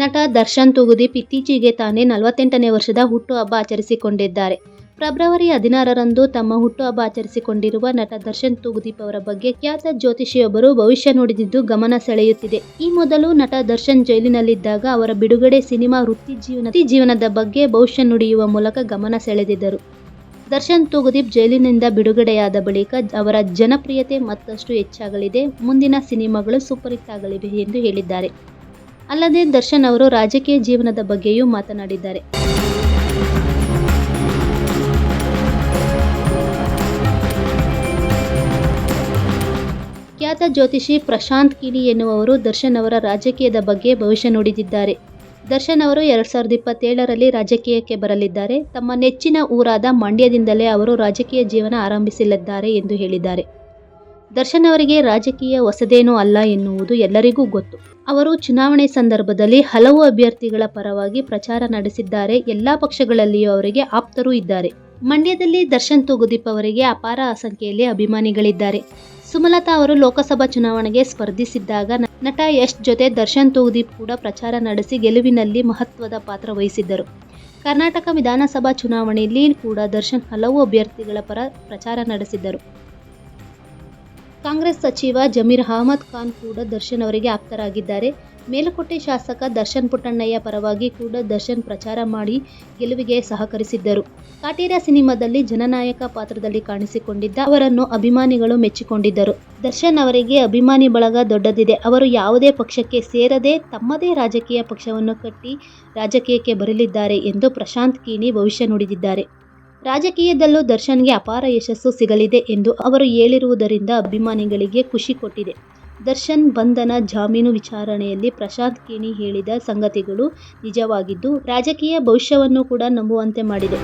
ನಟ ದರ್ಶನ್ ತೂಗುದೀಪ್ ಇತ್ತೀಚೆಗೆ ತಾನೇ 48ನೇ ವರ್ಷದ ಹುಟ್ಟುಹಬ್ಬ ಆಚರಿಸಿಕೊಂಡಿದ್ದಾರೆ. ಫೆಬ್ರವರಿ 16ರಂದು ತಮ್ಮ ಹುಟ್ಟುಹಬ್ಬ ಆಚರಿಸಿಕೊಂಡಿರುವ ನಟ ದರ್ಶನ್ ತೂಗುದೀಪ್ ಅವರ ಬಗ್ಗೆ ಖ್ಯಾತ ಜ್ಯೋತಿಷಿಯೊಬ್ಬರು ಭವಿಷ್ಯ ನುಡಿದಿದ್ದು ಗಮನ ಸೆಳೆಯುತ್ತಿದೆ. ಈ ಮೊದಲು ನಟ ದರ್ಶನ್ ಜೈಲಿನಲ್ಲಿದ್ದಾಗ ಅವರ ಬಿಡುಗಡೆ, ಸಿನಿಮಾ, ವೃತ್ತಿ ಜೀವನದ ಬಗ್ಗೆ ಭವಿಷ್ಯ ನುಡಿಯುವ ಮೂಲಕ ಗಮನ ಸೆಳೆದಿದ್ದರು. ದರ್ಶನ್ ತೂಗುದೀಪ್ ಜೈಲಿನಿಂದ ಬಿಡುಗಡೆಯಾದ ಬಳಿಕ ಅವರ ಜನಪ್ರಿಯತೆ ಮತ್ತಷ್ಟು ಹೆಚ್ಚಾಗಲಿದೆ, ಮುಂದಿನ ಸಿನಿಮಾಗಳು ಸೂಪರ್ ಹಿಟ್ ಆಗಲಿವೆ ಎಂದು ಹೇಳಿದ್ದಾರೆ. ಅಲ್ಲದೆ ದರ್ಶನ್ ಅವರು ರಾಜಕೀಯ ಜೀವನದ ಬಗ್ಗೆಯೂ ಮಾತನಾಡಿದ್ದಾರೆ. ಖ್ಯಾತ ಜ್ಯೋತಿಷಿ ಪ್ರಶಾಂತ್ ಕಿಣಿ ಎನ್ನುವವರು ದರ್ಶನ್ ಅವರ ರಾಜಕೀಯದ ಬಗ್ಗೆ ಭವಿಷ್ಯ ನುಡಿದಿದ್ದಾರೆ. ದರ್ಶನ್ ಅವರು 2027ರಲ್ಲಿ ರಾಜಕೀಯಕ್ಕೆ ಬರಲಿದ್ದಾರೆ. ತಮ್ಮ ನೆಚ್ಚಿನ ಊರಾದ ಮಂಡ್ಯದಿಂದಲೇ ಅವರು ರಾಜಕೀಯ ಜೀವನ ಆರಂಭಿಸಲಿದ್ದಾರೆ ಎಂದು ಹೇಳಿದ್ದಾರೆ. ದರ್ಶನ್ ಅವರಿಗೆ ರಾಜಕೀಯ ಹೊಸದೇನೂ ಅಲ್ಲ ಎನ್ನುವುದು ಎಲ್ಲರಿಗೂ ಗೊತ್ತು. ಅವರು ಚುನಾವಣೆ ಸಂದರ್ಭದಲ್ಲಿ ಹಲವು ಅಭ್ಯರ್ಥಿಗಳ ಪರವಾಗಿ ಪ್ರಚಾರ ನಡೆಸಿದ್ದಾರೆ. ಎಲ್ಲಾ ಪಕ್ಷಗಳಲ್ಲಿಯೂ ಅವರಿಗೆ ಆಪ್ತರೂ ಇದ್ದಾರೆ. ಮಂಡ್ಯದಲ್ಲಿ ದರ್ಶನ್ ತೂಗುದೀಪ್ ಅವರಿಗೆ ಅಪಾರ ಸಂಖ್ಯೆಯಲ್ಲಿ ಅಭಿಮಾನಿಗಳಿದ್ದಾರೆ. ಸುಮಲತಾ ಅವರು ಲೋಕಸಭಾ ಚುನಾವಣೆಗೆ ಸ್ಪರ್ಧಿಸಿದ್ದಾಗ ನಟ ಯಶ್ ಜೊತೆ ದರ್ಶನ್ ತೂಗುದೀಪ್ ಕೂಡ ಪ್ರಚಾರ ನಡೆಸಿ ಗೆಲುವಿನಲ್ಲಿ ಮಹತ್ವದ ಪಾತ್ರ ವಹಿಸಿದ್ದರು. ಕರ್ನಾಟಕ ವಿಧಾನಸಭಾ ಚುನಾವಣೆಯಲ್ಲಿ ಕೂಡ ದರ್ಶನ್ ಹಲವು ಅಭ್ಯರ್ಥಿಗಳ ಪರ ಪ್ರಚಾರ ನಡೆಸಿದ್ದರು. ಕಾಂಗ್ರೆಸ್ ಸಚಿವ ಜಮೀರ್ ಅಹಮದ್ ಖಾನ್ ಕೂಡ ದರ್ಶನ್ ಅವರಿಗೆ ಆಪ್ತರಾಗಿದ್ದಾರೆ. ಮೇಲುಕೋಟೆ ಶಾಸಕ ದರ್ಶನ್ ಪುಟ್ಟಣ್ಣಯ್ಯ ಪರವಾಗಿ ಕೂಡ ದರ್ಶನ್ ಪ್ರಚಾರ ಮಾಡಿ ಗೆಲುವಿಗೆ ಸಹಕರಿಸಿದ್ದರು. ಕಾಟೇರ ಸಿನಿಮಾದಲ್ಲಿ ಜನನಾಯಕ ಪಾತ್ರದಲ್ಲಿ ಕಾಣಿಸಿಕೊಂಡಿದ್ದ ಅವರನ್ನು ಅಭಿಮಾನಿಗಳು ಮೆಚ್ಚಿಕೊಂಡಿದ್ದರು. ದರ್ಶನ್ ಅವರಿಗೆ ಅಭಿಮಾನಿ ಬಳಗ ದೊಡ್ಡದಿದೆ. ಅವರು ಯಾವುದೇ ಪಕ್ಷಕ್ಕೆ ಸೇರದೆ ತಮ್ಮದೇ ರಾಜಕೀಯ ಪಕ್ಷವನ್ನು ಕಟ್ಟಿ ರಾಜಕೀಯಕ್ಕೆ ಬರಲಿದ್ದಾರೆ ಎಂದು ಪ್ರಶಾಂತ್ ಕಿಣಿ ಭವಿಷ್ಯ ನುಡಿದಿದ್ದಾರೆ. ರಾಜಕೀಯದಲ್ಲೂ ದರ್ಶನ್ಗೆ ಅಪಾರ ಯಶಸ್ಸು ಸಿಗಲಿದೆ ಎಂದು ಅವರು ಹೇಳಿರುವುದರಿಂದ ಅಭಿಮಾನಿಗಳಿಗೆ ಖುಷಿ ಕೊಟ್ಟಿದೆ. ದರ್ಶನ್ ಬಂಧನ, ಜಾಮೀನು ವಿಚಾರಣೆಯಲ್ಲಿ ಪ್ರಶಾಂತ್ ಕಿಣಿ ಹೇಳಿದ ಸಂಗತಿಗಳು ನಿಜವಾಗಿದ್ದು ರಾಜಕೀಯ ಭವಿಷ್ಯವನ್ನು ಕೂಡ ನಂಬುವಂತೆ ಮಾಡಿದೆ.